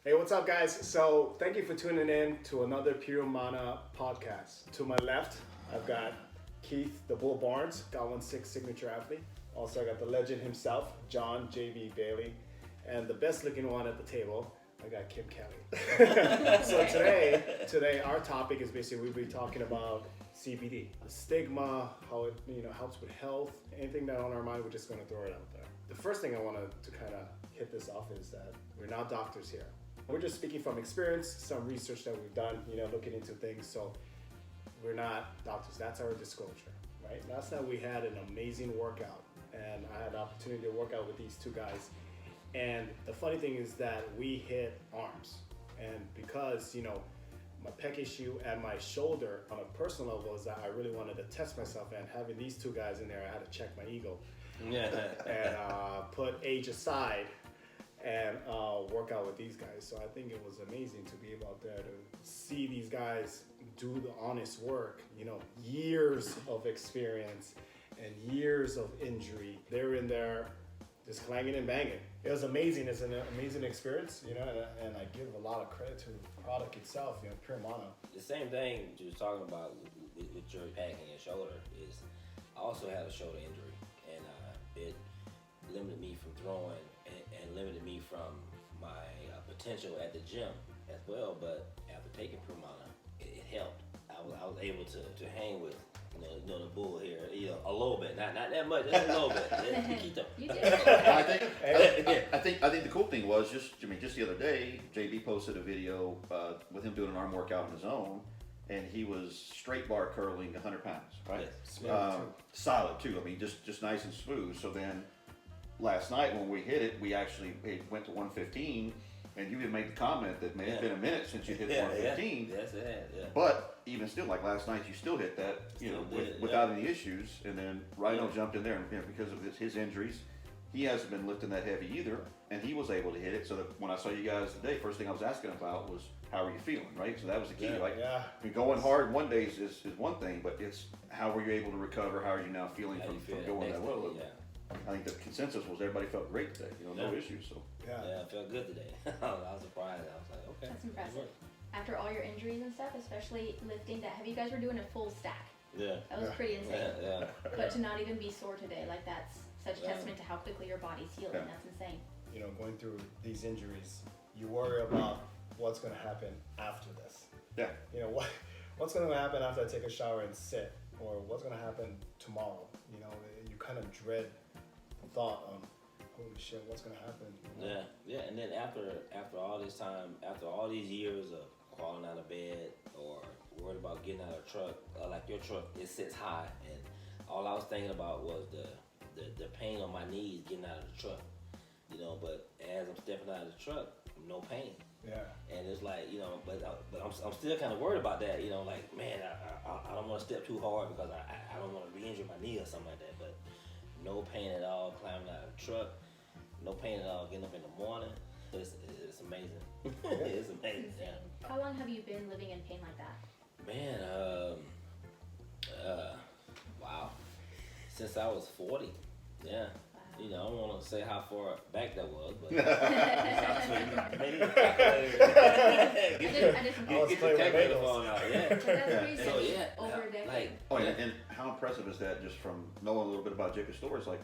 Hey, what's up, guys? So thank you for tuning in to another Pure Mana podcast. To my left, I've got Keith the Bull Barnes, 𝐂𝐞𝐫 signature athlete. Also, I got the legend himself, John J.B. Bailey, and the best looking one at the table, I got 𝐂𝐞𝐫. So today our topic is basically we'll be talking about CBD, the stigma, how it helps with health, anything that on our mind. We're just going to throw it out there. The first thing I wanted to kind of hit this off is that we're not doctors here. We're just speaking from experience, some research that we've done, looking into things. So we're not doctors. That's our disclosure, right? Last night we had an amazing workout, and I had the opportunity to work out with these two guys. And the funny thing is that we hit arms, and because my pec issue and my shoulder on a personal level is that I really wanted to test myself, and having these two guys in there, I had to check my ego and put age aside and work out with these guys. So I think it was amazing to be able out there to see these guys do the honest work, years of experience and years of injury. They're in there just clanging and banging. It was amazing. It's an amazing experience, and I give a lot of credit to the product itself, Pure Mana. The same thing you was talking about with your pec and your shoulder is I also had a shoulder injury, and it limited me from throwing and limited me from my potential at the gym as well. But after taking Pure Mana, it helped. I was able to hang with the bull here, a little bit, not that much, just a little bit. You did. I think the cool thing was just the other day, JB posted a video with him doing an arm workout on his own, and he was straight bar curling 100 pounds, right? Yes. Solid too. I mean, just nice and smooth. So then last night when we hit it, it went to 115. And you even made the comment that it's been a minute since you hit 115. Yes, it has. Yeah. But even still, like last night, you still hit that, without any issues. And then Rhino jumped in there, and because of his injuries, he hasn't been lifting that heavy either, and he was able to hit it. So that when I saw you guys today, first thing I was asking about was how are you feeling, right? So that was the key. I mean, going hard one day is one thing, but it's how were you able to recover? How are you now feeling from going that well? Yeah. I think the consensus was everybody felt great today. No issues. So I felt good today. I was surprised. I was like, okay, that's impressive. After all your injuries and stuff, especially lifting that heavy, you guys were doing a full stack. Yeah, that was pretty insane. Yeah. But to not even be sore today, that's such a testament to how quickly your body's healing. That's insane. Going through these injuries, you worry about what's going to happen after this. Yeah. What's going to happen after I take a shower and sit, or what's going to happen tomorrow. You kind of dread the thought of, holy shit, what's going to happen? Yeah. And then after all this time, after all these years of crawling out of bed or worried about getting out of the truck, like your truck, it sits high, and all I was thinking about was the pain on my knees getting out of the truck. But as I'm stepping out of the truck, no pain. Yeah. And it's like, but I'm still kind of worried about that. Like, man, I don't want to step too hard because I don't want to re-injure my knee or something like that. But no pain at all climbing out of the truck. No pain at all getting up in the morning. It's amazing. It's amazing. Yeah. How long have you been living in pain like that? Man, wow. Since I was 40. Yeah. I don't want to say how far back that was, but I did some get the calculator phone out. Yeah. That's crazy. Over a decade. And how impressive is that? Just from knowing a little bit about Jacob Stores, like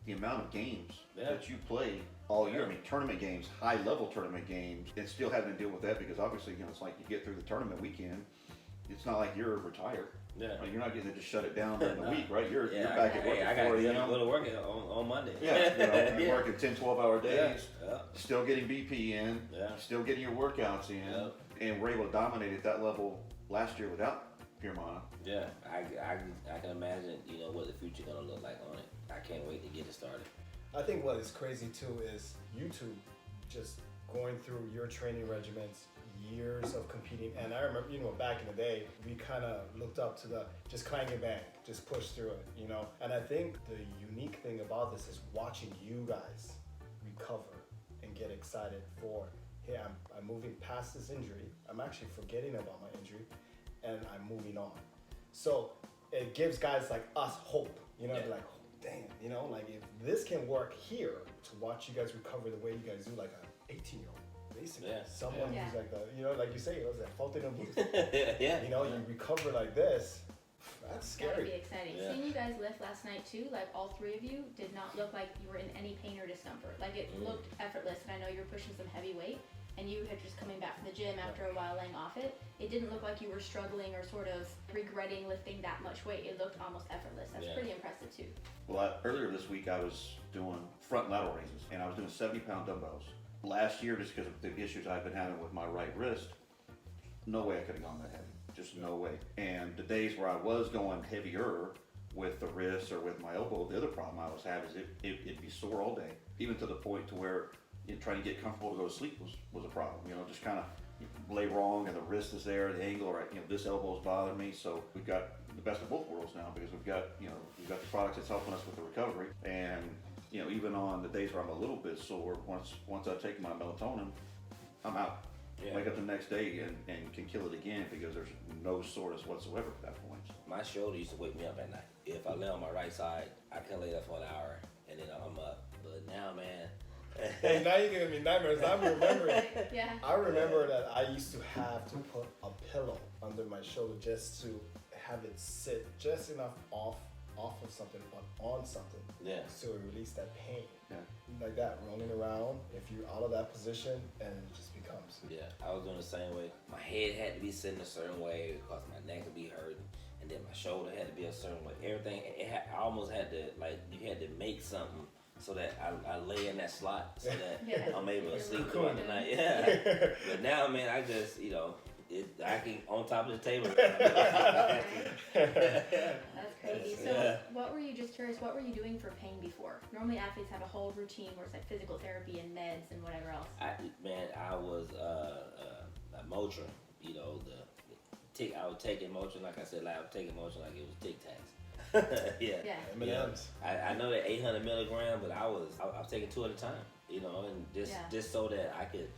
the amount of games that you play all year. I mean, tournament games, high level tournament games, and still having to deal with that because obviously, it's like you get through the tournament weekend. It's not like you're retired. Yeah. Right? You're not getting to just shut it down during the week, right? You're back at work I got to go to work on Monday. Yeah, you're working 10, 12-hour days, Yeah. still getting BP in, still getting your workouts in, and we're able to dominate at that level last year without Pure Mana. Yeah, I can imagine, what the future gonna look like on it. I can't wait to get it started. I think what is crazy too is YouTube just going through your training regimens, years of competing. And I remember, back in the day, we kind of looked up to the just clang and bang, just push through it, And I think the unique thing about this is watching you guys recover and get excited for, hey, I'm moving past this injury. I'm actually forgetting about my injury, and I'm moving on. So it gives guys like us hope, They're like, oh, damn, like if this can work here, to watch you guys recover the way you guys do, like an 18-year-old. basically. Yeah. Someone Yeah. who's like the, like you say, it was that fountain of youth. Yeah. You recover like this. That's That would be scary. exciting. Yeah. Seeing you guys lift last night too, like all three of you did not look like you were in any pain or discomfort. Like it looked effortless, and I know you were pushing some heavy weight, and you had just coming back from the gym after a while laying off it. It didn't look like you were struggling or sort of regretting lifting that much weight. It looked almost effortless. That's pretty impressive too. Well, earlier this week I was doing front and lateral raises, and I was doing 70-pound dumbbells. Last year, just because of the issues I've been having with my right wrist, no way I could have gone that heavy. Just no way. And the days where I was going heavier with the wrist or with my elbow, the other problem I was having is it'd be sore all day, even to the point to where trying to get comfortable to go to sleep was a problem. Just kind of lay wrong, and the wrist is there, the angle, or this elbow's bothering me. So we've got the best of both worlds now, because we've got the products that's helping us with the recovery, and even on the days where I'm a little bit sore, once I take my melatonin, I'm out. Yeah. Wake up the next day and can kill it again, because there's no soreness whatsoever at that point. My shoulder used to wake me up at night. If I lay on my right side, I can lay there for an hour and then I'm up. But now, man. Hey, now you're giving me nightmares. I'm remembering. Yeah. I remember that I used to have to put a pillow under my shoulder just to have it sit just enough off of something, but on something. Yeah. So it release that pain. Yeah. Like that, rolling around. If you're out of that position, and it just becomes. Yeah, I was doing the same way. My head had to be sitting a certain way because my neck would be hurting, and then my shoulder had to be a certain way. Everything, I almost had to, you had to make something so that I lay in that slot so that I'm able to sleep throughout the night. Yeah. But now, man, I just, I can on top of the table. That's crazy. So what were you, just curious, what were you doing for pain before? Normally athletes have a whole routine where it's like physical therapy and meds and whatever else. I was a Motrin, I was taking Motrin, like I said, I was taking Motrin like it was Tic Tacs. Yeah. M&Ms. I know that 800 milligram, but I was taking 2 at a time, and just so that I could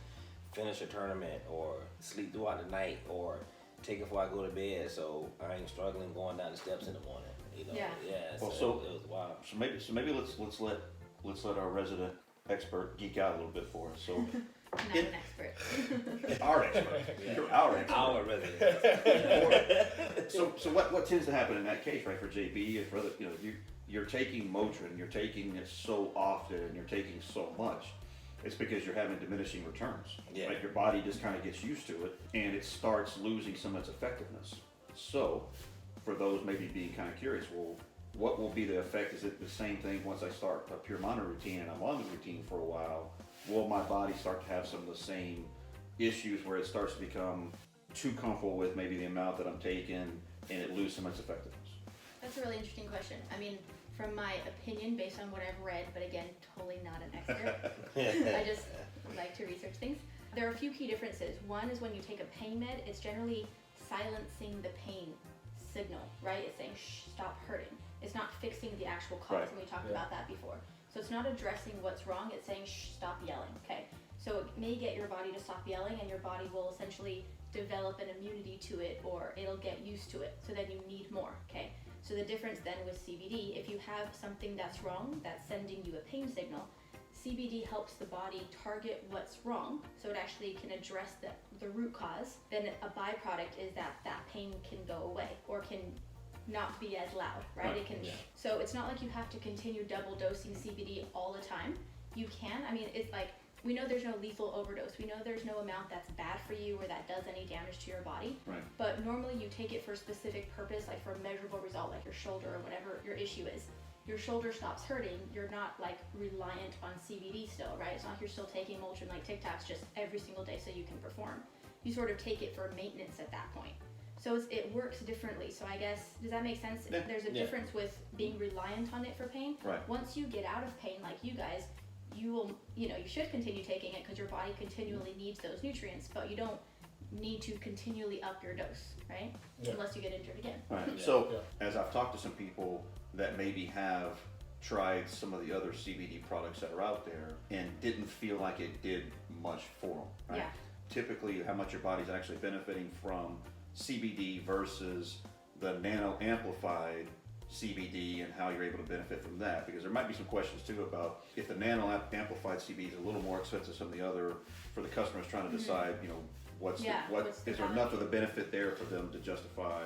finish a tournament or sleep throughout the night or take it before I go to bed, so I ain't struggling going down the steps in the morning. Well, so it was wild. So maybe let's let our resident expert geek out a little bit for us. So Not an expert. our expert, you're our expert. Our resident. So what tends to happen in that case, right? For JB, is rather you're taking Motrin, you're taking it so often, and you're taking so much. It's because you're having diminishing returns. Yeah. Right? Your body just kind of gets used to it, and it starts losing some of its effectiveness. So, for those maybe being kind of curious, well, what will be the effect? Is it the same thing once I start a Pure Mana routine and I'm on the routine for a while? Will my body start to have some of the same issues where it starts to become too comfortable with maybe the amount that I'm taking, and it loses some of its effectiveness? That's a really interesting question. I mean, from my opinion, based on what I've read, but again, totally not an expert. I just like to research things. There are a few key differences. One is when you take a pain med, it's generally silencing the pain signal, right? It's saying, shh, stop hurting. It's not fixing the actual cause, and we talked about that before. So it's not addressing what's wrong, it's saying, shh, stop yelling, okay? So it may get your body to stop yelling, and your body will essentially develop an immunity to it, or it'll get used to it, so then you need more, okay? So the difference then with CBD, if you have something that's wrong, that's sending you a pain signal, CBD helps the body target what's wrong, so it actually can address the root cause. Then a byproduct is that pain can go away, or can not be as loud, right? It can. So it's not like you have to continue double dosing CBD all the time. You can. I mean, it's like, we know there's no lethal overdose. We know there's no amount that's bad for you or that does any damage to your body. Right. But normally you take it for a specific purpose, like for a measurable result, like your shoulder or whatever your issue is. Your shoulder stops hurting, you're not like reliant on CBD still, right? It's not like you're still taking Motrin like Tic Tacs just every single day so you can perform. You sort of take it for maintenance at that point. So it works differently. So I guess, does that make sense? Yeah. There's a difference with being reliant on it for pain. Right. Once you get out of pain, like you guys, you will, you should continue taking it because your body continually needs those nutrients, but you don't need to continually up your dose, right? Yeah. Unless you get injured again. Right. So, as I've talked to some people that maybe have tried some of the other CBD products that are out there and didn't feel like it did much for them, right? Yeah. Typically, how much your body's actually benefiting from CBD versus the nano-amplified CBD and how you're able to benefit from that, because there might be some questions too about if the nano-amplified CBD is a little more expensive than the other, for the customers trying to decide, what's is there enough of the benefit there for them to justify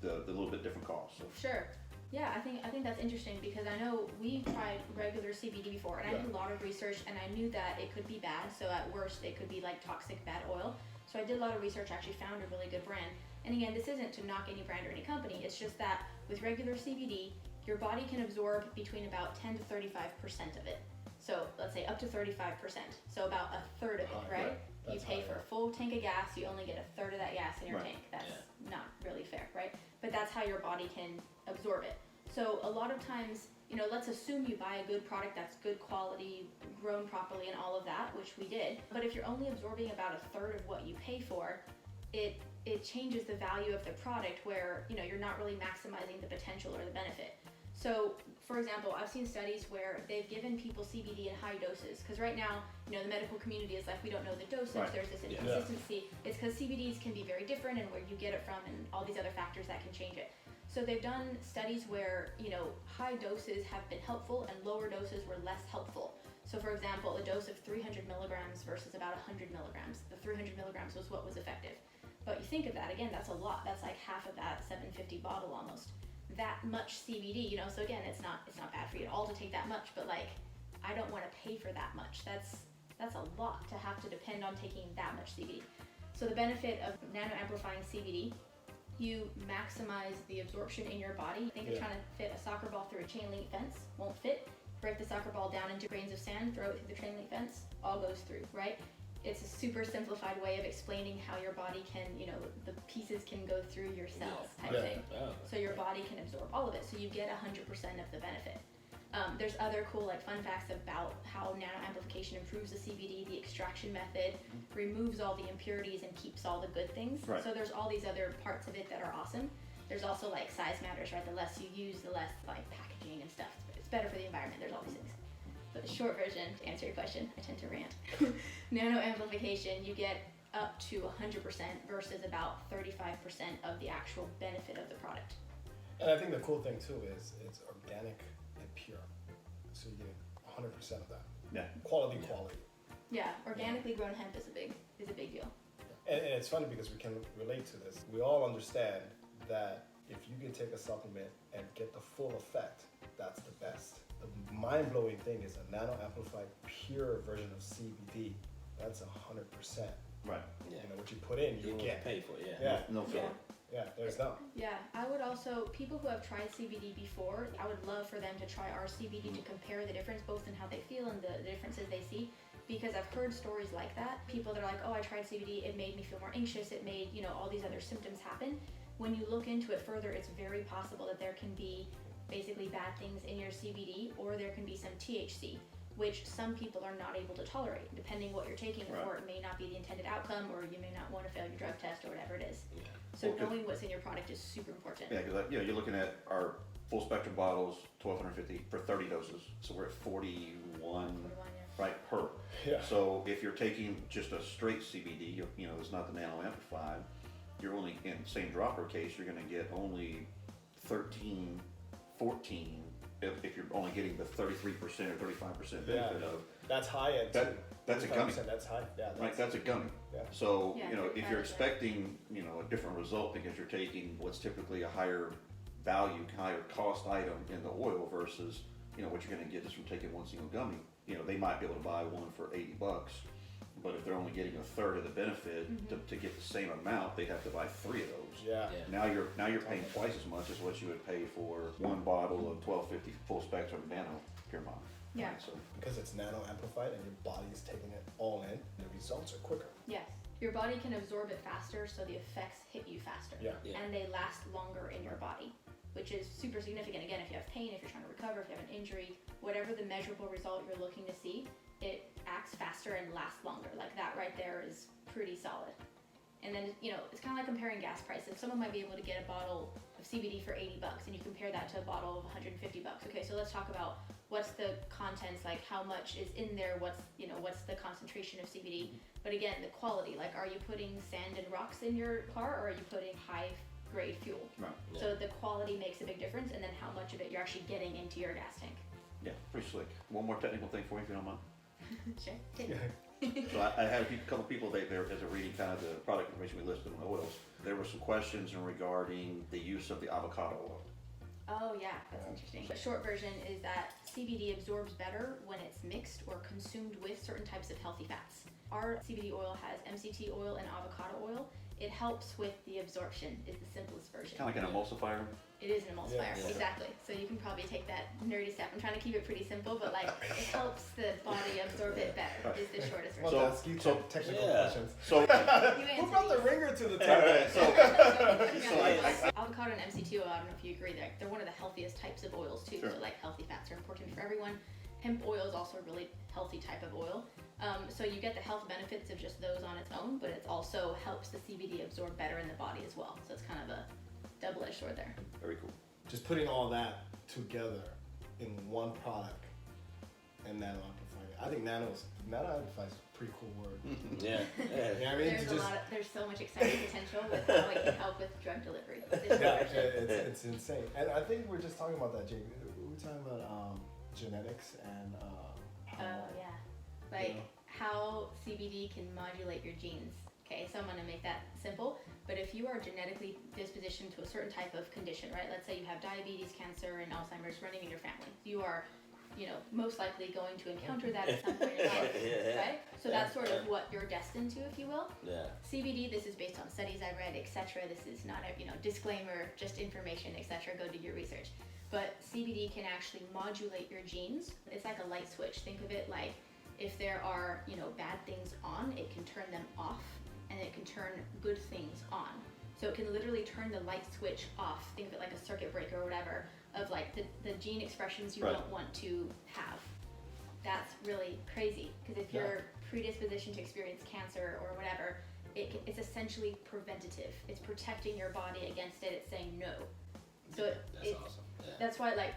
the little bit different cost. So. Sure. Yeah, I think that's interesting because I know we tried regular CBD before, and I did a lot of research, and I knew that it could be bad. So at worst, it could be like toxic bad oil. So I did a lot of research. Actually, found a really good brand. And again, this isn't to knock any brand or any company. It's just that with regular CBD, your body can absorb between about 10 to 35% of it. So let's say up to 35%. So about a third of it, right? You pay for a full tank of gas, you only get a third of that gas in your tank. That's not really fair, right? But that's how your body can absorb it. So a lot of times, let's assume you buy a good product that's good quality, grown properly and all of that, which we did. But if you're only absorbing about a third of what you pay for, it changes the value of the product where, you're not really maximizing the potential or the benefit. So, for example, I've seen studies where they've given people CBD in high doses, because right now, the medical community is like, we don't know the dosage, there's this inconsistency. It's because CBDs can be very different and where you get it from and all these other factors that can change it. So they've done studies where, high doses have been helpful and lower doses were less helpful. So for example, a dose of 300 milligrams versus about 100 milligrams. The 300 milligrams was what was effective. But you think of that, again, that's a lot. That's like half of that 750 bottle almost. That much CBD, so again, it's not bad for you at all to take that much, but like, I don't want to pay for that much. That's a lot to have to depend on taking that much CBD. So the benefit of nano-amplifying CBD, you maximize the absorption in your body. Think of trying to fit a soccer ball through a chain link fence, won't fit. Break the soccer ball down into grains of sand, throw it through the chain link fence, all goes through, right? It's a super simplified way of explaining how your body can, the pieces can go through your cells type thing. So your body can absorb all of it, so you get 100% of the benefit. There's other cool fun facts about how nano-amplification improves the CBD. The extraction method removes all the impurities and keeps all the good things. Right. So there's all these other parts of it that are awesome. There's also size matters, right? The less you use, the less packaging and stuff. It's better for the environment. There's all these things. But the short version, to answer your question, I tend to rant. Nano-amplification, you get up to 100% versus about 35% of the actual benefit of the product. And I think the cool thing too is it's organic and pure. So you get 100% of that. Yeah. Quality. Yeah, organically grown hemp is a big deal. And it's funny because we can relate to this. We all understand that if you can take a supplement and get the full effect, that's the best. The mind-blowing thing is a nano-amplified pure version of CBD. That's 100%. Right. What you put in, you get. Pay for it. Yeah. No filler. Yeah, there's no. Yeah, I would also, people who have tried CBD before, I would love for them to try our CBD to compare the difference, both in how they feel and the differences they see, because I've heard stories like that. People that are like, oh, I tried CBD, it made me feel more anxious, it made, all these other symptoms happen. When you look into it further, it's very possible that there can be basically bad things in your CBD, or there can be some THC, which some people are not able to tolerate. Depending what you're taking it for, it may not be the intended outcome, or you may not want to fail your drug test or whatever it is. Yeah. So knowing what's in your product is super important. Yeah, because you're looking at our full spectrum bottles, 1,250 for 30 doses, so we're at 41 right per. Yeah. So if you're taking just a straight CBD, it's not the nano-amplified, you're only, in the same dropper case, you're going to get only 13, 14 if you're only getting the 33% or 35% benefit of. That's high end too. That's a gummy. That's high. Yeah. Right, that's a gummy. Yeah. So, Yeah, if you're expecting, a different result because you're taking what's typically a higher value, higher cost item in the oil versus, what you're going to get just from taking one single gummy, they might be able to buy one for $80, but if they're only getting a third of the benefit to get the same amount, they have to buy 3 of those. Yeah. Now you're paying twice as much as what you would pay for one bottle of 1250 full spectrum nano Pure Mana. Yeah. Right, so. Because it's nano-amplified and your body is taking it all in, the results are quicker. Yes. Your body can absorb it faster, so the effects hit you faster. Yeah. And they last longer in your body, which is super significant. Again, if you have pain, if you're trying to recover, if you have an injury, whatever the measurable result you're looking to see, it acts faster and lasts longer. Like that right there is pretty solid. And then, it's kind of like comparing gas prices. Someone might be able to get a bottle of CBD for $80 and you compare that to a bottle of $150. Okay, so let's talk about what's the contents, like how much is in there, what's the concentration of CBD. But again, the quality, like are you putting sand and rocks in your car, or are you putting high grade fuel. Right. Yeah. So the quality makes a big difference, and then how much of it you're actually getting into your gas tank. Yeah, pretty slick. One more technical thing for you, if you don't mind. Sure. So I had a couple people, as they're reading kind of the product information we listed on oils, there were some questions regarding the use of the avocado oil. Oh yeah, that's interesting. The short version is that CBD absorbs better when it's mixed or consumed with certain types of healthy fats. Our CBD oil has MCT oil and avocado oil. It helps with the absorption is the simplest version. Kind of like an emulsifier. It is an emulsifier, Yeah. exactly. So you can probably take that nerdy step. I'm trying to keep it pretty simple, but like it helps the body absorb it better is the shortest Well, version. that's Keith so- technical yeah. questions. So, You Who brought the answer ringer to the all table? right, so Avocado and MCT oil, I don't know if you agree, they're one of the healthiest types of oils too. Sure. So like healthy fats are important for everyone. Hemp oil is also a really healthy type of oil. So you get the health benefits of just those on its own, but it also helps the CBD absorb better in the body as well. So it's kind of a double-edged sword there. very cool. Just putting all that together in one product and nano-amplifying it. I think nano-amplify is a pretty cool word. Yeah. You know what I mean? There's so much exciting potential with how it can help with drug delivery. Yeah, it's insane. And I think we're just talking about that, Jake. We were talking about genetics and how, Oh yeah, like you know. how CBD can modulate your genes. Okay, so I'm gonna make that simple. But if you are genetically dispositioned to a certain type of condition, right? Let's say you have diabetes, cancer, and Alzheimer's running in your family. You are, most likely going to encounter that at some point in your life, Yeah. right? So that's sort of what you're destined to, if you will. Yeah. CBD, this is based on studies I read, etc. This is not a, disclaimer, just information, etc. Go do your research. But CBD can actually modulate your genes. It's like a light switch. Think of it like if there are, bad things on, it can turn them off, and it can turn good things on. So it can literally turn the light switch off. Think of it like a circuit breaker or whatever, of like the gene expressions you Right. don't want to have. That's really crazy, because if you're predispositioned to experience cancer or whatever, it's essentially preventative. It's protecting your body against it. It's saying no. So That's awesome. Yeah. that's why, like,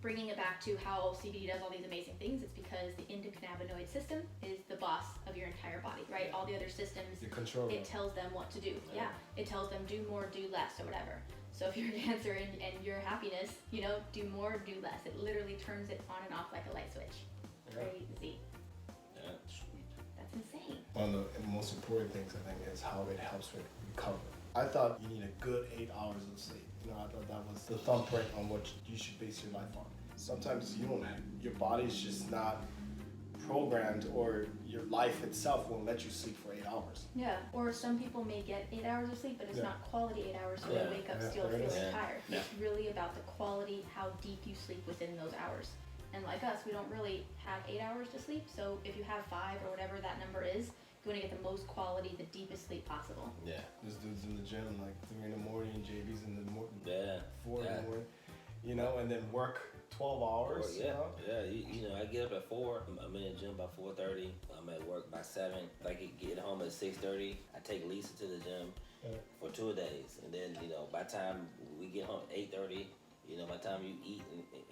bringing it back to how CBD does all these amazing things, it's because the endocannabinoid system is the boss of your entire body, right? All the other systems, the control. it tells them what to do. Yeah, it tells them do more, do less, or whatever. So if you're a dancer and your happiness, do more, do less. It literally turns it on and off like a light switch. Yeah. Crazy. Yeah. Sweet. That's insane. One of the most important things, I think, is how it helps with recovery. I thought you need a good 8 hours of sleep. I thought that was the thumbprint on what you should base your life on. Sometimes you don't have, your body's just not programmed, or your life itself won't let you sleep for 8 hours. Yeah, or some people may get 8 hours of sleep, but it's Yeah. not quality 8 hours, so Yeah. they wake up Yeah, still there it feeling is. tired. Yeah. It's really about the quality, how deep you sleep within those hours. And like us, we don't really have 8 hours to sleep, so if you have 5 or whatever that number is, you want to get the most quality, the deepest sleep possible. Yeah. There's dudes in the gym like 3 in the morning, JB's in the morning, Yeah. 4 in Yeah. the morning, and then work 12 hours. Yeah, yeah. I get up at 4. I'm in the gym by 4:30. I'm at work by 7. If I could get home at 6:30, I take Lisa to the gym for 2 days, and then by the time we get home at 8:30, by the time you eat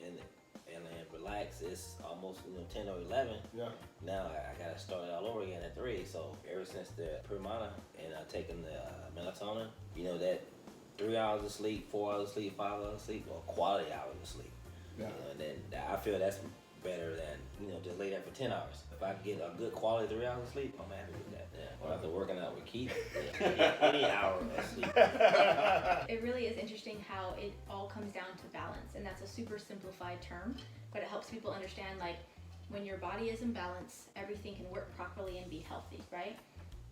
and relax, it's almost 10 or 11. Yeah. Now I gotta start it all over again at 3. So ever since the Pure Mana and I've taken the melatonin, that 3 hours of sleep, 4 hours of sleep, 5 hours of sleep, or quality hours of sleep. Yeah. And then I feel that's better than just lay there for 10 hours. If I get a good quality 3 hours of sleep, I'm happy with that. Yeah. When after working out with Keith, any hour of sleep. It really is interesting how it all comes down to balance, and that's a super simplified term, but it helps people understand, like, when your body is in balance, everything can work properly and be healthy, right?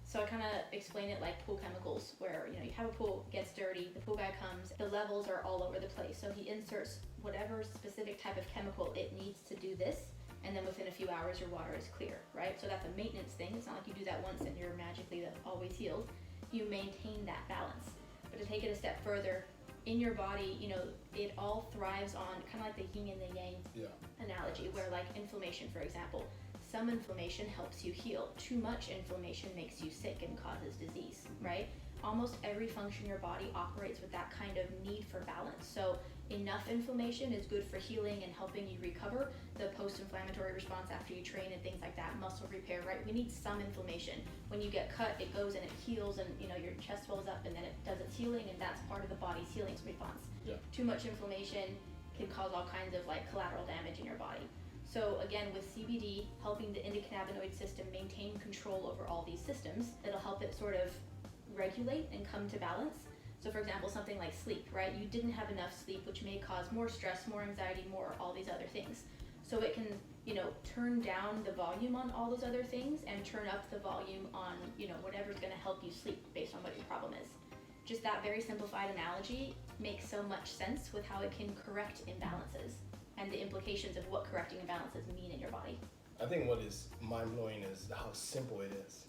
So I kind of explain it like pool chemicals, where you have a pool, gets dirty, the pool guy comes, the levels are all over the place, so he inserts whatever specific type of chemical it needs to do this, and then within a few hours your water is clear, right? So that's a maintenance thing. It's not like you do that once and you're magically always healed. You maintain that balance. But to take it a step further, in your body, it all thrives on kind of like the yin and the yang analogy, where, like, inflammation, for example, some inflammation helps you heal. Too much inflammation makes you sick and causes disease, right? almost every function in your body operates with that kind of need for balance. So enough inflammation is good for healing and helping you recover, the post-inflammatory response after you train and things like that, muscle repair, right? We need some inflammation. When you get cut, it goes and it heals, and your chest swells up, and then it does its healing, and that's part of the body's healing response. Yeah. Too much inflammation can cause all kinds of collateral damage in your body. So again, with CBD helping the endocannabinoid system maintain control over all these systems, it'll help it sort of regulate and come to balance. So for example, something like sleep, right? You didn't have enough sleep, which may cause more stress, more anxiety, more all these other things. So it can, turn down the volume on all those other things and turn up the volume on, whatever's gonna help you sleep based on what your problem is. Just that very simplified analogy makes so much sense with how it can correct imbalances and the implications of what correcting imbalances mean in your body. I think what is mind-blowing is how simple it is.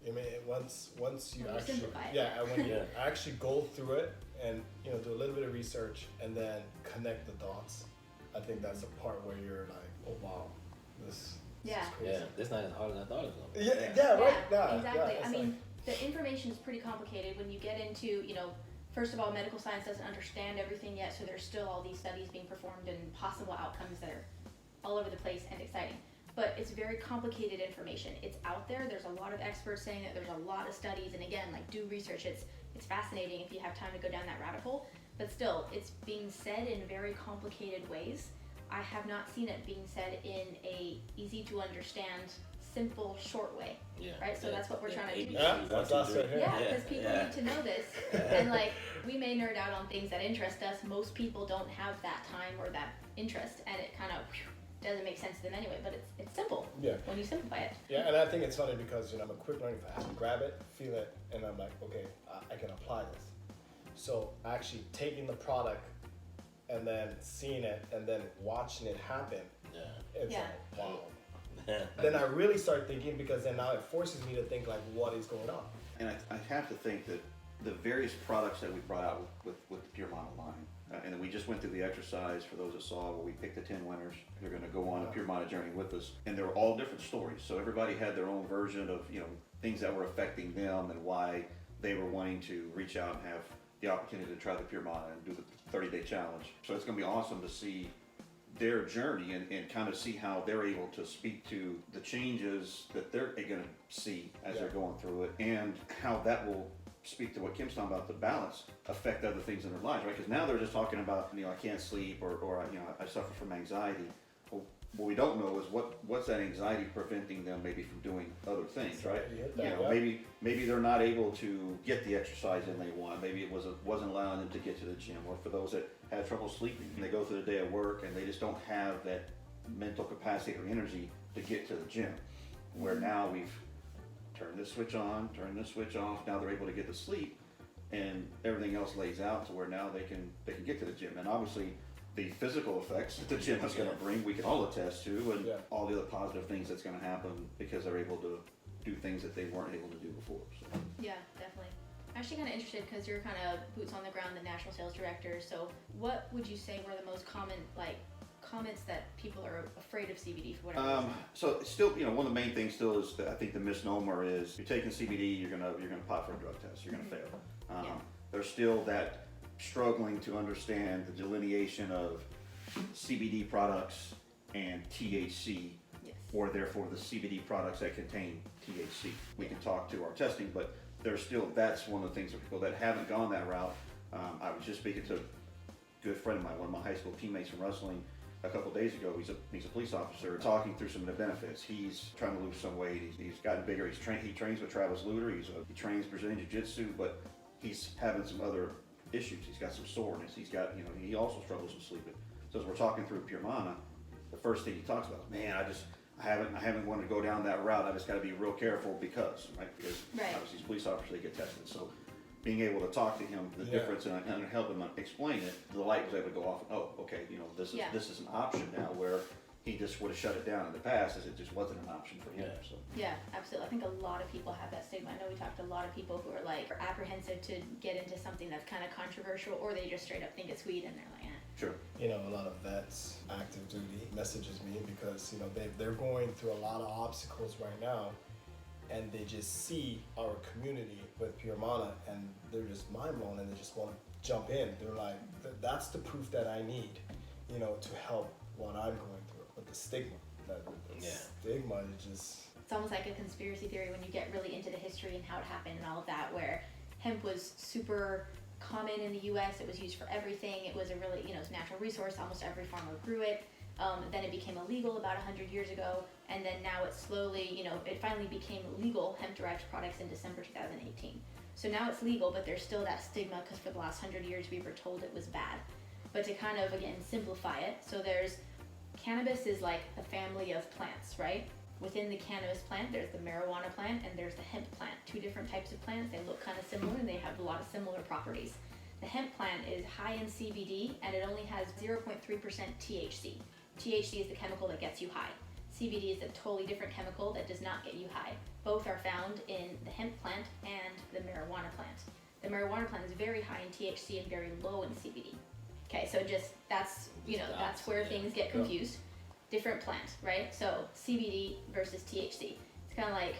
I mean, once you When you actually, simplify it. yeah, and when you actually go through it and do a little bit of research and then connect the dots, I think that's the part where you're like, oh wow, this Yeah. is crazy. Yeah, that's not as hard as I thought it was gonna be. Yeah, right. Yeah, exactly. it's I mean, the information is pretty complicated when you get into, first of all, medical science doesn't understand everything yet, so there's still all these studies being performed and possible outcomes that are all over the place and exciting. But it's very complicated information. It's out there. There's a lot of experts saying that. There's a lot of studies, and again, do research. It's fascinating if you have time to go down that rabbit hole. But still, it's being said in very complicated ways. I have not seen it being said in a easy to understand, simple, short way. Yeah. Right? So that's what we're trying to do. Yeah, that's us right here. Yeah, because people need to know this. And we may nerd out on things that interest us. Most people don't have that time or that interest, and it kind of doesn't make sense to them anyway. But it's simple. Yeah. When you simplify it. Yeah, and I think it's funny because I'm a quick learning fast. I grab it, feel it, and I'm like, okay, I can apply this. So actually taking the product and then seeing it and then watching it happen, it's like, wow. Then I really start thinking, because then now it forces me to think what is going on. And I have to think that the various products that we brought out with the Pure Mana line, and then we just went through the exercise for those that saw where we picked the 10 winners. They're going to go on a Pure Mana journey with us, and they were all different stories. So everybody had their own version of things that were affecting them and why they were wanting to reach out and have the opportunity to try the Pure Mana and do the 30-day challenge. So it's going to be awesome to see their journey and kind of see how they're able to speak to the changes that they're going to see as they're going through it, and how that will speak to what Kim's talking about, the balance, affect other things in their lives, right? Because now they're just talking about, I can't sleep, or I suffer from anxiety. Well, what we don't know is what's that anxiety preventing them maybe from doing other things, right? Maybe they're not able to get the exercise in they want. Maybe it wasn't allowing them to get to the gym, or for those that have trouble sleeping and they go through the day at work and they just don't have that mental capacity or energy to get to the gym. Where now we've turned this switch on, turned this switch off. Now they're able to get to sleep, and everything else lays out to where now they can get to the gym. And obviously, the physical effects that the gym is going to bring, we can all attest to, and all the other positive things that's going to happen because they're able to do things that they weren't able to do before. So. Yeah, definitely. I'm actually kind of interested because you're kind of boots on the ground, the national sales director. So what would you say were the most common comments that people are afraid of CBD for whatever reason? So still, one of the main things still is that I think the misnomer is you're taking CBD, you're gonna pop for a drug test, you're gonna fail. There's still that struggling to understand the delineation of CBD products and THC, or therefore the CBD products that contain THC. We can talk to our testing, but that's one of the things that people that haven't gone that route. I was just speaking to a good friend of mine, one of my high school teammates from wrestling, a couple of days ago. He's a police officer, talking through some of the benefits. He's trying to lose some weight. He's gotten bigger. He trains with Travis Luter. He trains Brazilian Jiu-Jitsu, but he's having some other issues. He's got some soreness. He's got, he also struggles with sleeping. So as we're talking through Pure Mana, the first thing he talks about is, man, I haven't wanted to go down that route. I just got to be real careful because obviously these police officers, they get tested. So being able to talk to him, the difference, and help him explain it, the light was able to go off. Oh, okay, this is an option now, where he just would have shut it down in the past, as it just wasn't an option for him. So. Yeah, absolutely. I think a lot of people have that stigma. I know we talked to a lot of people who are apprehensive to get into something that's kind of controversial, or they just straight up think it's weed and they're like, eh. Sure. A lot of vets, active duty, messages me because they're going through a lot of obstacles right now, and they just see our community with Pure Mana, and they're just mind blown, and they just want to jump in. They're like, that's the proof that I need, to help what I'm going through. But the stigma, stigma is just... It's almost like a conspiracy theory when you get really into the history and how it happened and all of that, where hemp was super common in the U.S. It was used for everything. It was a really, it's a natural resource. Almost every farmer grew it. Then it became illegal about 100 years ago, and then now it's slowly, it finally became legal, hemp-derived products, in December 2018. So now it's legal, but there's still that stigma because for the last 100 years we were told it was bad. But to kind of, again, simplify it, so there's, cannabis is like a family of plants, right? Within the cannabis plant, there's the marijuana plant and there's the hemp plant. Two different types of plants. They look kind of similar and they have a lot of similar properties. The hemp plant is high in CBD and it only has 0.3% THC. THC is the chemical that gets you high. CBD is a totally different chemical that does not get you high. Both are found in the hemp plant and the marijuana plant. The marijuana plant is very high in THC and very low in CBD. Okay, so that's where things get confused. Different plant, right? So CBD versus THC. It's kind of like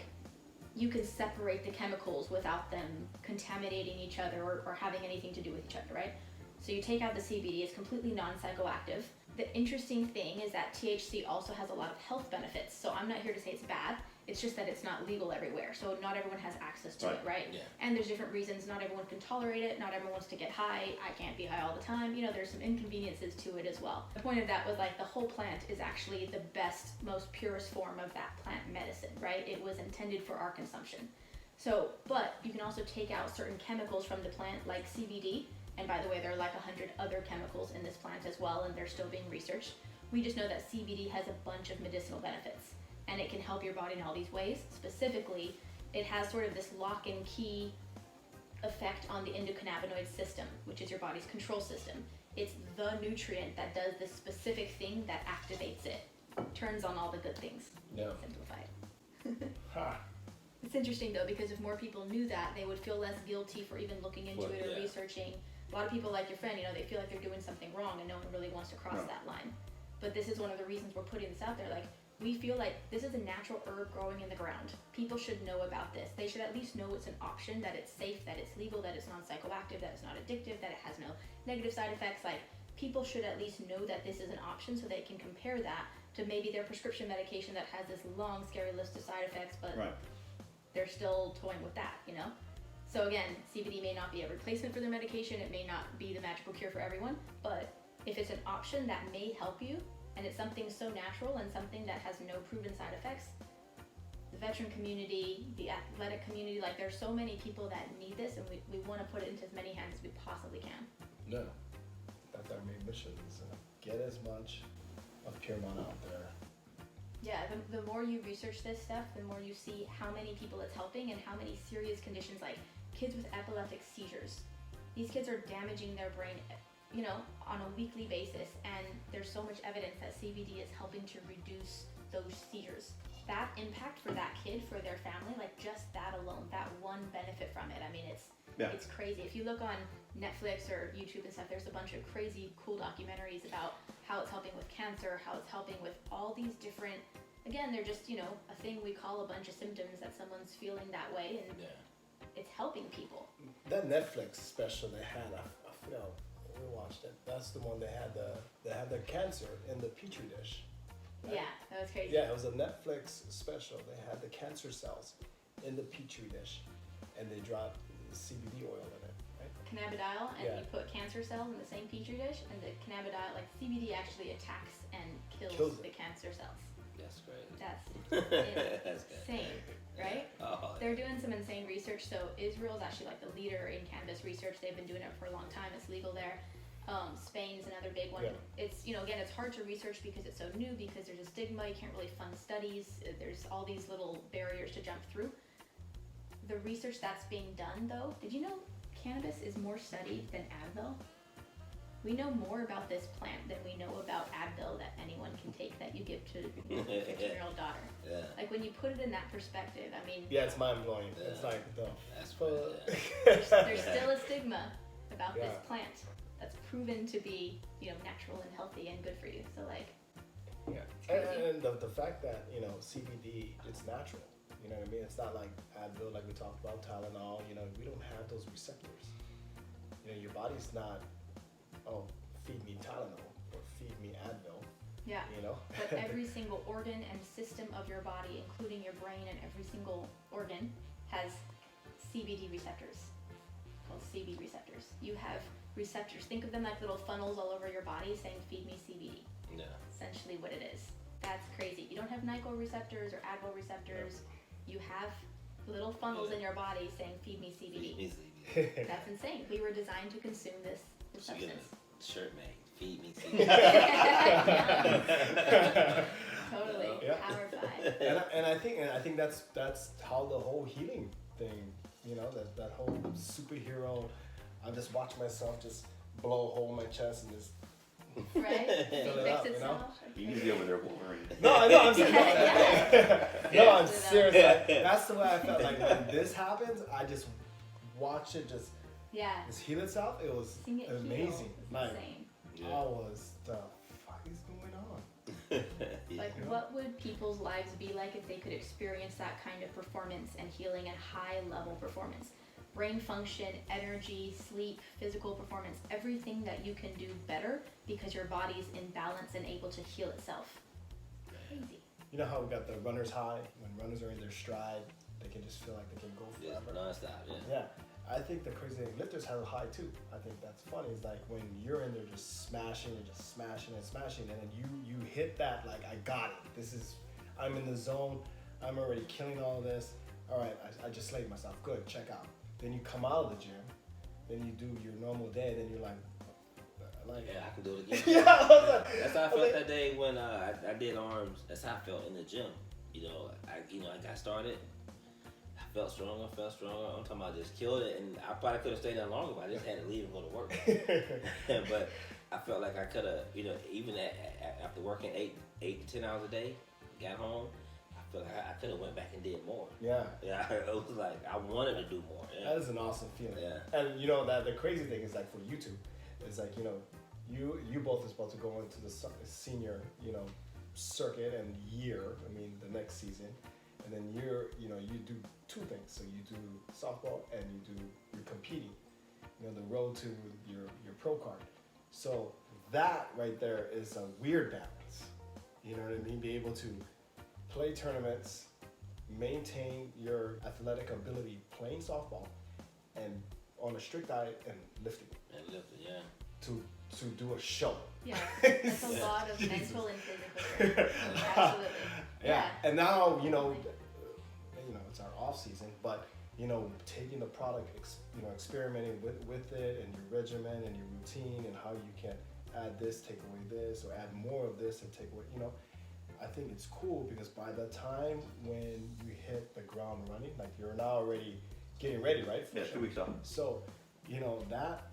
you can separate the chemicals without them contaminating each other or having anything to do with each other, right? So you take out the CBD, it's completely non-psychoactive. The interesting thing is that THC also has a lot of health benefits. So I'm not here to say it's bad, it's just that it's not legal everywhere. So not everyone has access to it, right? Yeah. And there's different reasons, not everyone can tolerate it, not everyone wants to get high, I can't be high all the time, there's some inconveniences to it as well. The point of that was like the whole plant is actually the best, most purest form of that plant medicine, right? It was intended for our consumption. So, but you can also take out certain chemicals from the plant like CBD, and by the way, there are like 100 other chemicals in this plant as well, and they're still being researched. We just know that CBD has a bunch of medicinal benefits, and it can help your body in all these ways. Specifically, it has sort of this lock and key effect on the endocannabinoid system, which is your body's control system. It's the nutrient that does this specific thing that activates it, turns on all the good things. Yeah. Simplified. It's interesting though, because if more people knew that, they would feel less guilty for even looking into it or researching. A lot of people, like your friend, they feel like they're doing something wrong and no one really wants to cross that line. But this is one of the reasons we're putting this out there. Like, we feel like this is a natural herb growing in the ground. People should know about this. They should at least know it's an option, that it's safe, that it's legal, that it's non-psychoactive, that it's not addictive, that it has no negative side effects. Like, people should at least know that this is an option so they can compare that to maybe their prescription medication that has this long, scary list of side effects, but they're still toying with that, So again, CBD may not be a replacement for their medication, it may not be the magical cure for everyone, but if it's an option that may help you, and it's something so natural and something that has no proven side effects, the veteran community, the athletic community, like there's so many people that need this, and we want to put it into as many hands as we possibly can. No, that's our main mission, is get as much of Pure Mana out there. Yeah, the more you research this stuff, the more you see how many people it's helping and how many serious conditions, like kids with epileptic seizures. These kids are damaging their brain, on a weekly basis, and there's so much evidence that CBD is helping to reduce those seizures. That impact for that kid, for their family, like just that alone, that one benefit from it, I mean, it's crazy. If you look on Netflix or YouTube and stuff, there's a bunch of crazy cool documentaries about how it's helping with cancer, how it's helping with all these different, again, they're just, a thing we call a bunch of symptoms that someone's feeling that way, and it's helping people. That Netflix special they had, I forgot, we watched it. That's the one they had the cancer in the petri dish. Right? Yeah, that was crazy. Yeah, it was a Netflix special. They had the cancer cells in the petri dish, and they dropped CBD oil in it, right? Cannabidiol, and you put cancer cells in the same petri dish, and the cannabidiol, like CBD, actually attacks and kills the cancer cells. That's great. That's insane, right? Oh, They're doing some insane research. So Israel's actually like the leader in cannabis research. They've been doing it for a long time. It's legal there. Spain's another big one. Yeah. It's, again, it's hard to research because it's so new, because there's a stigma, you can't really fund studies, there's all these little barriers to jump through. The research that's being done though, did you know cannabis is more studied than Advil? We know more about this plant than we know about Advil that anyone can take that you give to your 15-year-old daughter. Yeah. Like when you put it in that perspective, I mean... Yeah, it's mind-blowing. Yeah. It's like, That's there's still a stigma about this plant that's proven to be, natural and healthy and good for you. So like, and the fact that, CBD, it's natural. You know what I mean? It's not like Advil, like we talked about, Tylenol. You know, we don't have those receptors. You know, your body's not, oh, feed me Tylenol or feed me Advil. Yeah. You know? But every single organ and system of your body, including your brain and every single organ, has CBD receptors, called CB receptors. You have receptors. Think of them like little funnels all over your body saying, feed me CBD. Yeah. Essentially what it is. That's crazy. You don't have NyQuil receptors or Advil receptors. You have little funnels in your body saying, feed me CBD. Feed me CBD. That's insane. We were designed to consume this Should get substance. a shirt made. Feed me CBD. Totally. Yeah. Power 5. And I think that's how the whole healing thing, you know, that whole superhero. I just watch myself just blow a hole in my chest and just Right? Fill it Fix up, you know? itself. You need to be over there, Wolverine. No, I know. I'm serious. Yeah. No, I'm serious. Like, that's the way I felt. Like when this happens, I just watch it just heal itself. It was Seeing it amazing. heal is Like insane. Yeah. I was the fuck is going on? Yeah. Like, what would people's lives be like if they could experience that kind of performance and healing and high level performance? Brain function, energy, sleep, physical performance, everything that you can do better because your body's in balance and able to heal itself. Crazy. You know how we got the runner's high? When runners are in their stride, they can just feel like they can go Just forever. non-stop, yeah. Yeah, I think the crazy thing, lifters have a high too. I think that's funny. It's like when you're in there just smashing and just smashing and smashing, and then you hit that like, I got it. I'm in the zone. I'm already killing all this. All right, I just slayed myself. Good, check out. Then you come out of the gym, then you do your normal day, then you're like Yeah, I can do it again. yeah, I was like, That's how I felt that day when I did arms. That's how I felt in the gym. I got started. I felt stronger. I'm talking about just killed it, and I probably could have stayed there longer, but I just had to leave and go to work. But I felt like I could have, even after working 8 to 10 hours a day, got home. I feel like I could have went back and did more. yeah. Yeah, it was like I wanted to do more. Yeah. That is an awesome feeling. Yeah. And that the crazy thing is like for you two, it's like you both are supposed to go into the senior circuit and year. I mean the next season, and then you do two things. So you do softball and you're competing. The road to your pro card. So that right there is a weird balance. You know what I mean? Be able to play tournaments, maintain your athletic ability playing softball, and on a strict diet and lifting. And lifted, yeah. To do a show. Yeah, it's a lot of mental and physical training. Absolutely. Yeah. And now it's our off season, but taking the product, experimenting with it and your regimen and your routine and how you can add this, take away this, or add more of this and take away. I think it's cool because by the time when you hit the ground running, like you're now already getting ready, right? Yeah, 2 weeks off. So, that.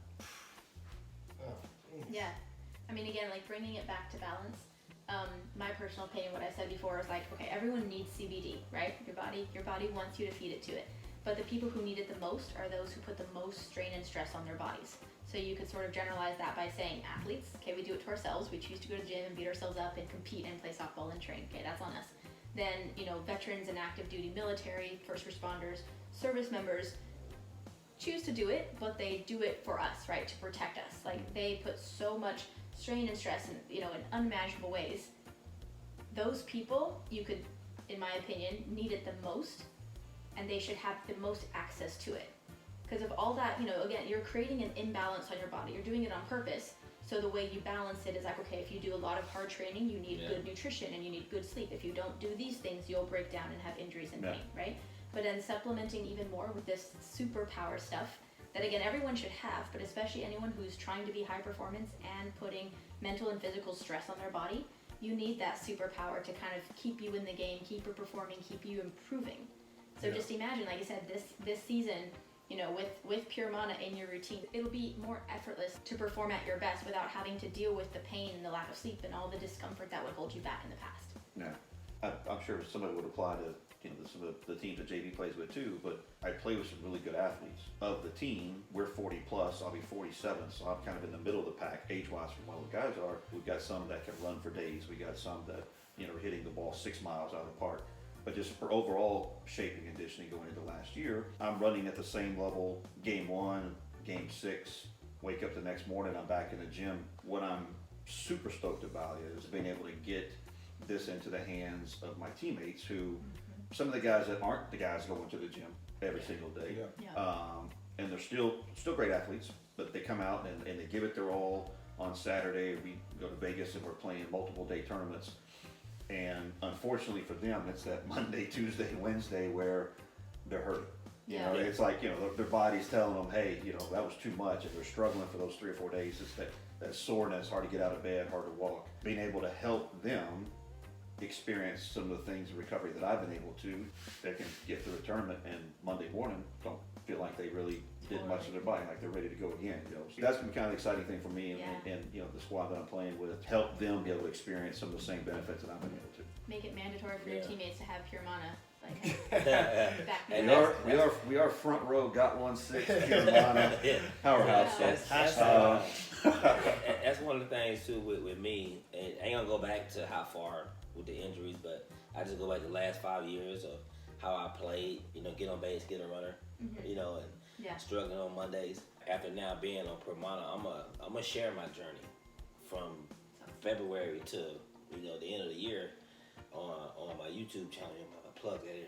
Yeah, I mean, again, like bringing it back to balance. My personal opinion, what I said before, is like, okay, everyone needs CBD, right? Your body wants you to feed it to it. But the people who need it the most are those who put the most strain and stress on their bodies. So you could sort of generalize that by saying athletes, okay, we do it to ourselves. We choose to go to the gym and beat ourselves up and compete and play softball and train. Okay, that's on us. Then, veterans and active duty military, first responders, service members choose to do it, but they do it for us, right, to protect us. Like they put so much strain and stress in unimaginable ways. Those people, you could, in my opinion, need it the most, and they should have the most access to it. Because of all that, again, you're creating an imbalance on your body. You're doing it on purpose. So the way you balance it is like, okay, if you do a lot of hard training, you need good nutrition and you need good sleep. If you don't do these things, you'll break down and have injuries and pain, right? But then supplementing even more with this superpower stuff that, again, everyone should have, but especially anyone who's trying to be high performance and putting mental and physical stress on their body, you need that superpower to kind of keep you in the game, keep you performing, keep you improving. So just imagine, like you said, this season, with Pure Mana in your routine, it'll be more effortless to perform at your best without having to deal with the pain and the lack of sleep and all the discomfort that would hold you back in the past. Yeah, I'm sure somebody would apply to some of the teams that JB plays with too, but I play with some really good athletes. Of the team, we're 40 plus, I'll be 47, so I'm kind of in the middle of the pack age-wise from what the guys are. We've got some that can run for days, we got some that, are hitting the ball 6 miles out of the park. but just for overall shape and conditioning going into last year, I'm running at the same level game 1, game 6, wake up the next morning, I'm back in the gym. What I'm super stoked about is being able to get this into the hands of my teammates who, some of the guys that aren't the guys going to the gym every single day, and they're still great athletes, but they come out and they give it their all. On Saturday, we go to Vegas and we're playing multiple day tournaments. And unfortunately for them, it's that Monday, Tuesday, Wednesday where they're hurting. You know, it's like, you know, their body's telling them, hey, you know, that was too much, and they're struggling for those 3 or 4 days. It's that soreness, hard to get out of bed, hard to walk. Being able to help them experience some of the things in recovery that I've been able to, they can get through a tournament and Monday morning don't feel like they really did much of their body, like they're ready to go again. You know, so that's been kind of the exciting thing for me, and you know, the squad that I'm playing with, help them be able to experience some of the same benefits that I've been able to. Make it mandatory for your teammates to have Pure Mana. Like, and we are front row 𝐂𝐿 Pure Mana powerhouse. That's one of the things too with me, and I ain't gonna go back to how far with the injuries, but I just go back the last 5 years of how I played, you know, get on base, get a runner, you know, and struggling on Mondays. After now being on Pure Mana, I'm gonna share my journey from February to, you know, the end of the year on my YouTube channel. I'm gonna plug that in.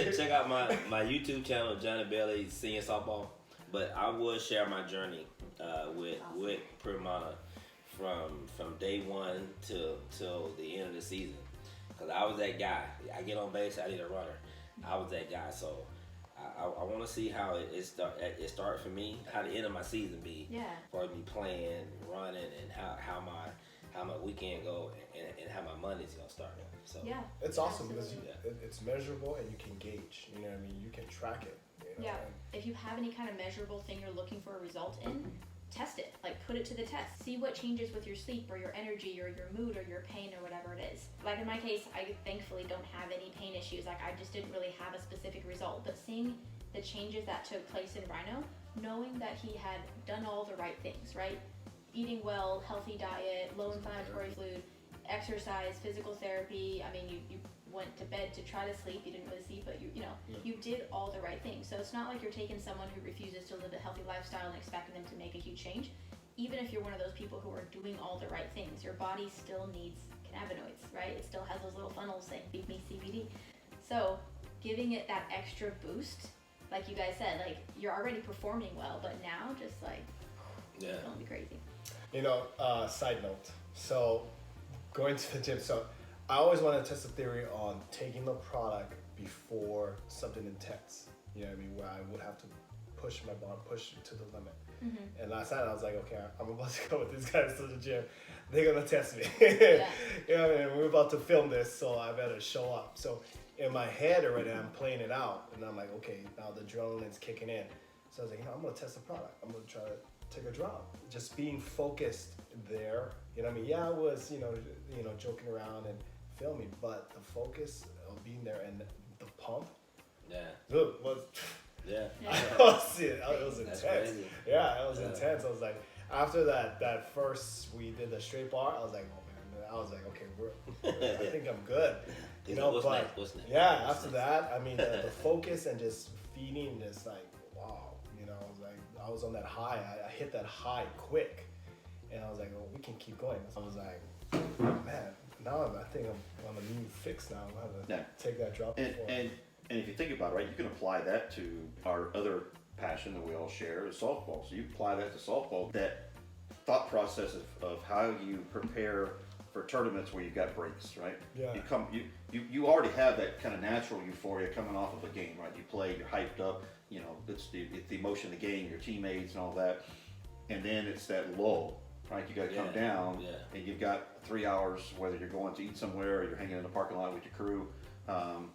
So check out my YouTube channel, Johnny Bailey Senior Softball. But I will share my journey with Pure Mana from day 1 till the end of the season. Cause I was that guy. I get on base, I need a runner. I was that guy. So I want to see how it start for me. How the end of my season be for me playing, running, and how my weekend go and how my Monday's gonna start. So it's awesome because it's measurable and you can gauge. You know what I mean? You can track it. You know? If you have any kind of measurable thing you're looking for a result in, test it. Like, put it to the test. See what changes with your sleep or your energy or your mood or your pain or whatever it is. Like in my case, I thankfully don't have any pain issues. Like, I just didn't really have a specific result. But seeing the changes that took place in Rhino, knowing that he had done all the right things, right? Eating well, healthy diet, low inflammatory food, exercise, physical therapy. I mean, you went to bed to try to sleep. You didn't really sleep, but you did all the right things. So it's not like you're taking someone who refuses to live a healthy lifestyle and expecting them to make a huge change. Even if you're one of those people who are doing all the right things, your body still needs cannabinoids, right? It still has those little funnels saying "Feed me CBD." So giving it that extra boost, like you guys said, like, you're already performing well, but now just like it's gonna be crazy. You know, side note. So going to the gym. So I always want to test the theory on taking the product before something intense. You know what I mean? Where I would have to push my body, push to the limit. And last night I was like, okay, I'm about to go with these guys to the gym. They're gonna test me. You know what I mean? We're about to film this, so I better show up. So in my head already, I'm playing it out, and I'm like, okay, now the adrenaline's kicking in. So I was like, I'm gonna test the product. I'm gonna try to take a drop. Just being focused there. You know what I mean? Yeah, I was, you know, joking around and filming, but the focus of being there and the pump, look, was it was intense. Yeah, it was intense. I was like, after that first we did the straight bar, I was like, oh man, I was like, okay, I think I'm good. You know, what's but next? After that, I mean, the focus and just feeding, just like, wow, you know, I was like, I was on that high. I hit that high quick, and I was like, oh, we can keep going. So I was like, man. Now I think I'm on a new fix now. I'm gonna take that drop. And if you think about it, right, you can apply that to our other passion that we all share is softball. So you apply that to softball. That thought process of how you prepare for tournaments where you've got breaks, right? Yeah. You already have that kind of natural euphoria coming off of a game, right? You play, you're hyped up. You know, it's the emotion of the game, your teammates and all that. And then it's that lull. Right, you got to come down, and you've got 3 hours. Whether you're going to eat somewhere or you're hanging in the parking lot with your crew, and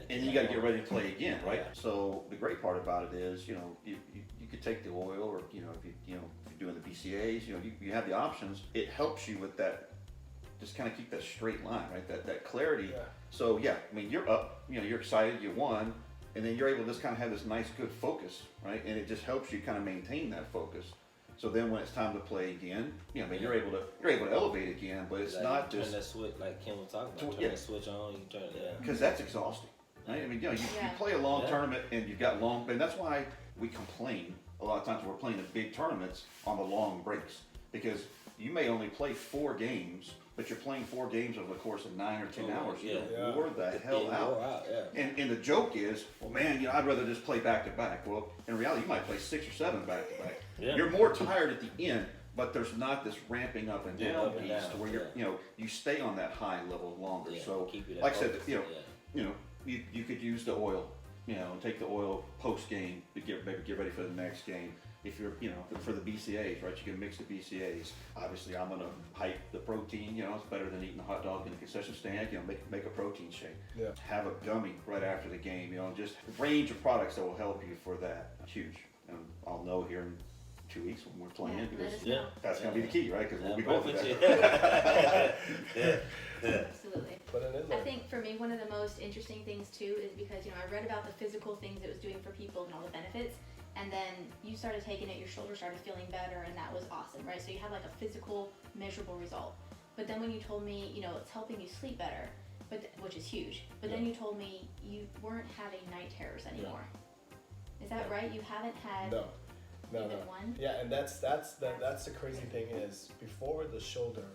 you got to get ready to play again, right? So the great part about it is, you know, you could take the oil, or if you're doing the BCAAs, you have the options. It helps you with that, just kind of keep that straight line, right? That clarity. Yeah. So I mean, you're up, you're excited, you won, and then you're able to just kind of have this nice, good focus, right? And it just helps you kind of maintain that focus. So then when it's time to play again, you know, I mean, you're able to elevate again, but it's like not turn just that switch like Kim was talking about. Turn yeah. that switch on, you turn it. Yeah. because that's exhausting. Right? I mean, you know, you play a long tournament and you've got long, and that's why we complain a lot of times when we're playing in big tournaments on the long breaks, because you may only play 4 games, but you're playing 4 games over the course of 9 or 10 hours. Yeah. You wore the hell out. Yeah. And the joke is, well, man, you know, I'd rather just play back to back. Well, in reality, you might play 6 or 7 back to back. Yeah. You're more tired at the end, but there's not this ramping up and down up and piece down, to where you're, you know, you stay on that high level longer. Yeah, So, keep you that like I said, focus, you know, you could use the oil, you know, and take the oil post game to get ready for the next game. If you're, you know, for the BCAAs, right, you can mix the BCAAs. Obviously, I'm gonna hype the protein. You know, it's better than eating a hot dog in a concession stand. You know, make a protein shake. Yeah. Have a gummy right after the game. You know, just a range of products that will help you for that. Huge. And I'll know here in 2 weeks when we're playing because Yeah. that's gonna be the key, right? Because we'll be going going for that. Absolutely. Put it in I there. think for me, one of the most interesting things too is because, you know, I read about the physical things it was doing for people and all the benefits, and then you started taking it, your shoulder started feeling better, and that was awesome, right? So you had like a physical, measurable result. But then when you told me, you know, it's helping you sleep better, which is huge, but then you told me you weren't having night terrors anymore. Is that right? You haven't had No. even one? Yeah, and that's the crazy thing is before the shoulder,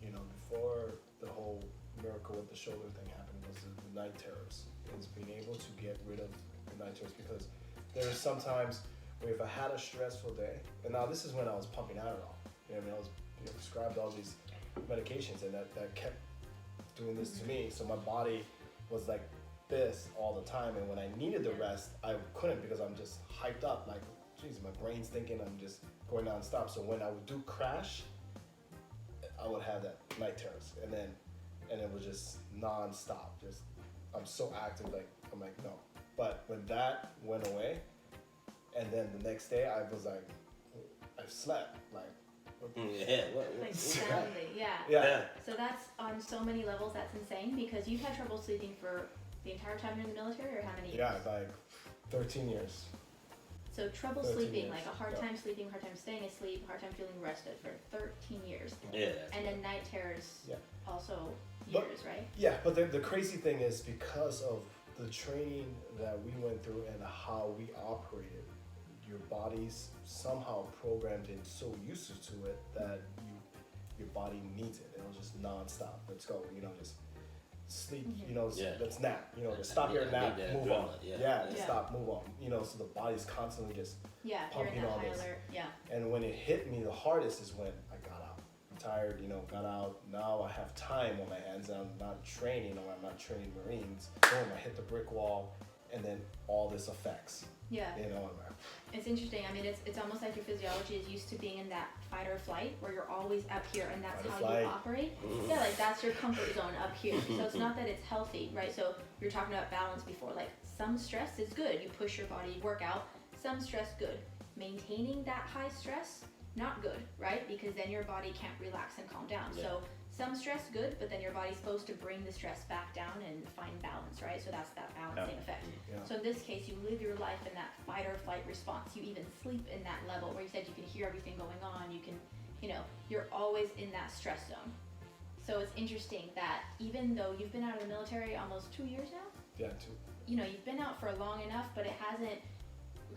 you know, before the whole miracle with the shoulder thing happened was the night terrors. Is being able to get rid of the night terrors because there's sometimes where if I had a stressful day, and now this is when I was pumping Adderall. You know, I mean, I was prescribed all these medications, and that kept doing this to me. So my body was like this all the time, and when I needed the rest, I couldn't because I'm just hyped up. Like, geez, my brain's thinking I'm just going nonstop. So when I would do crash, I would have that night terrors, and it was just nonstop. Just I'm so active, like I'm like no. But when that went away, and then the next day I was like, I slept like. Like soundly, Yeah. So that's on so many levels. That's insane because you've had trouble sleeping for the entire time you're in the military, or how many years? Yeah, like 13 years. So trouble 13 sleeping, years, like a hard time sleeping, hard time staying asleep, hard time feeling rested for 13 years. Yeah. And then night terrors, Yeah. also But- years, right? Yeah, but the crazy thing is because of the training that we went through and how we operated, your body's somehow programmed and so used to it that your body needs it. It'll just nonstop. Let's go, you know, just sleep, you know, let's nap, you know, just stop here and nap, move on. Just stop, move on. You know, so the body's constantly just Yeah, you're pumping in that all high this. alert. Yeah. And when it hit me the hardest is when I got out. I'm tired, you know, got out. Now I have time on my hands and I'm not training or I'm not training Marines. Boom, I hit the brick wall and then all this affects. Yeah. You know, It's interesting. I mean, it's almost like your physiology is used to being in that fight or flight where you're always up here and that's Fight or how you flight. operate. Yeah, like that's your comfort zone up here. So it's not that it's healthy, right? So we were talking about balance before. Like some stress is good. You push your body, you work out. Some stress, good. Maintaining that high stress, not good, right? Because then your body can't relax and calm down. Yeah. So some stress, good, but then your body's supposed to bring the stress back down and find balance, right? So that's that balancing effect. Yeah. So in this case, you live your life in that fight or flight response. You even sleep in that level where you said you can hear everything going on. You can, you know, you're always in that stress zone. So it's interesting that even though you've been out of the military almost 2 years now, yeah, you know, you've been out for long enough, but it hasn't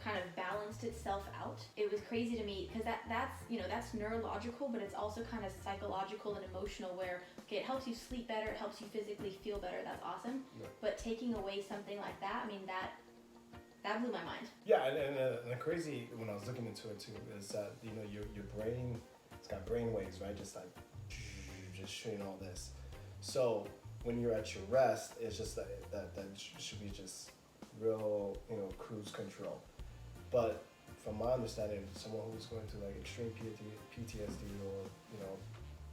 kind of balanced itself out. It was crazy to me because that's, you know, that's neurological, but it's also kind of psychological and emotional where, okay, it helps you sleep better, it helps you physically feel better, that's awesome. Yeah. But taking away something like that, I mean, that blew my mind. Yeah, and the crazy when I was looking into it too is that, you know, your brain, it's got brain waves, right? Just like just shooting all this. So when you're at your rest, it's just that should be just real, you know, cruise control. But from my understanding, someone who's going through like extreme PTSD or, you know,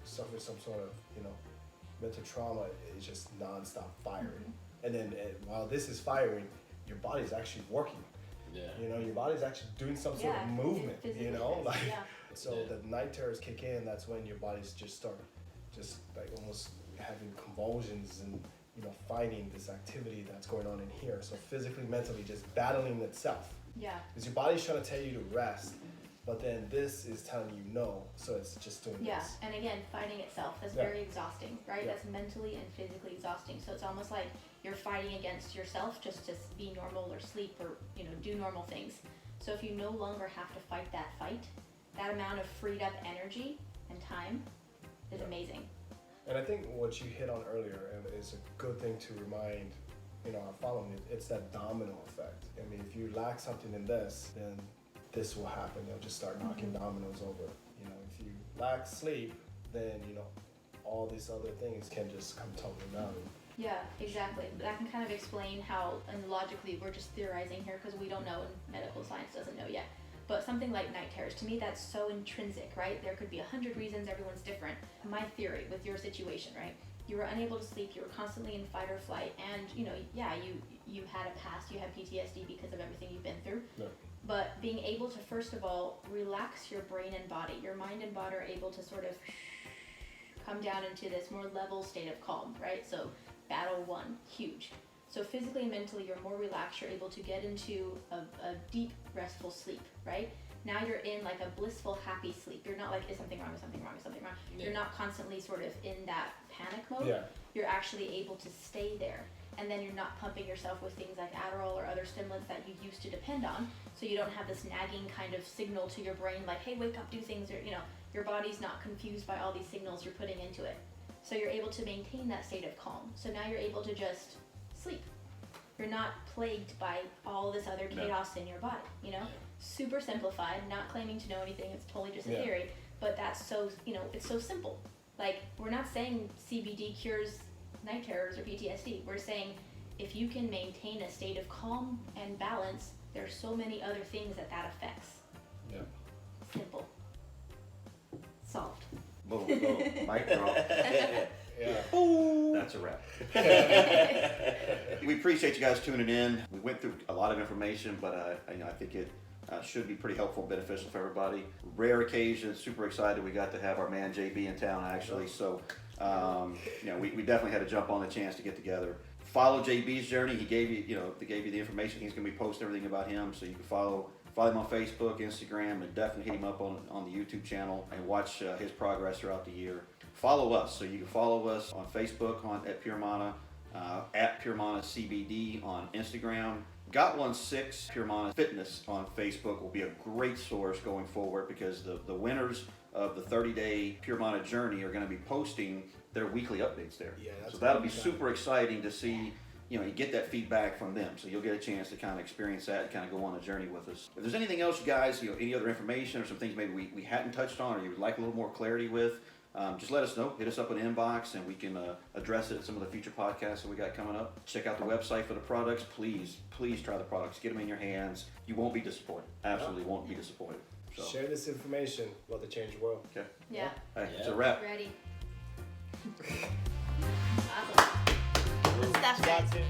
suffers some sort of, you know, mental trauma, is just nonstop firing. And then while this is firing, your body's actually working. Yeah. You know, your body's actually doing some sort of movement, you know? Like, so the night terrors kick in, that's when your body's just start just like almost having convulsions and, you know, fighting this activity that's going on in here. So physically, mentally, just battling itself. Yeah. Because your body's trying to tell you to rest, but then this is telling you no, so it's just doing Yeah, this. and again, fighting itself, that's Yeah. very exhausting, right? Yeah. That's mentally and physically exhausting. So it's almost like you're fighting against yourself just to be normal or sleep or, do normal things. So if you no longer have to fight, that amount of freed up energy and time is amazing. And I think what you hit on earlier, and is a good thing to remind, our following, it's that domino effect. I mean, if you lack something in this, then this will happen. They'll just start knocking dominoes over. If you lack sleep, then, all these other things can just come tumbling down. Yeah, exactly. That can kind of explain how, and logically, we're just theorizing here because we don't know and medical science doesn't know yet. But something like night terrors, to me, that's so intrinsic, right? There could be 100 reasons, everyone's different. My theory with your situation, right? You were unable to sleep, you were constantly in fight or flight, and you had a past, you had PTSD because of everything you've been through. Yeah. But being able to, first of all, relax your brain and body, your mind and body are able to sort of come down into this more level state of calm, right? So battle one, huge. So physically and mentally, you're more relaxed, you're able to get into a deep, restful sleep, right? Now you're in like a blissful, happy sleep. You're not like, is something wrong, is something wrong, is something wrong? Yeah. You're not constantly sort of in that panic mode. Yeah. You're actually able to stay there. And then you're not pumping yourself with things like Adderall or other stimulants that you used to depend on. So you don't have this nagging kind of signal to your brain like, hey, wake up, do things, or, your body's not confused by all these signals you're putting into it. So you're able to maintain that state of calm. So now you're able to just sleep. You're not plagued by all this other chaos in your body, Super simplified, not claiming to know anything, it's totally just a theory, but that's so, it's so simple. Like, we're not saying CBD cures night terrors or PTSD. We're saying if you can maintain a state of calm and balance, there's so many other things that affects. Yeah. Simple. Solved. Boom, boom, mic drop. Yeah. That's a wrap. We appreciate you guys tuning in. We went through a lot of information, but I think it should be pretty helpful and beneficial for everybody. Rare occasion, super excited we got to have our man JB in town actually. So, we definitely had to jump on the chance to get together. Follow JB's journey. He gave you, the information. He's going to be posting everything about him, so you can follow him on Facebook, Instagram, and definitely hit him up on the YouTube channel and watch his progress throughout the year. Follow us, so you can follow us on Facebook at Pure Mana, at Pure Mana CBD on Instagram. 𝐿16 Pure Mana Fitness on Facebook will be a great source going forward because the winners of the 30-day Pure Mana journey are going to be posting their weekly updates there. Yeah, that's so that'll be exciting. super exciting to see. You get that feedback from them, so you'll get a chance to kind of experience that and kind of go on a journey with us. If there's anything else, you guys, any other information or some things maybe we hadn't touched on or you would like a little more clarity with, just let us know. Hit us up in the inbox and we can address it in some of the future podcasts that we got coming up. Check out the website for the products. Please try the products. Get them in your hands. You won't be disappointed. Absolutely won't be disappointed. So, Share this information. Love to change the world. okay. Yeah. Hey, it's a wrap. Ready. Awesome. Good stuff, guys. That's it.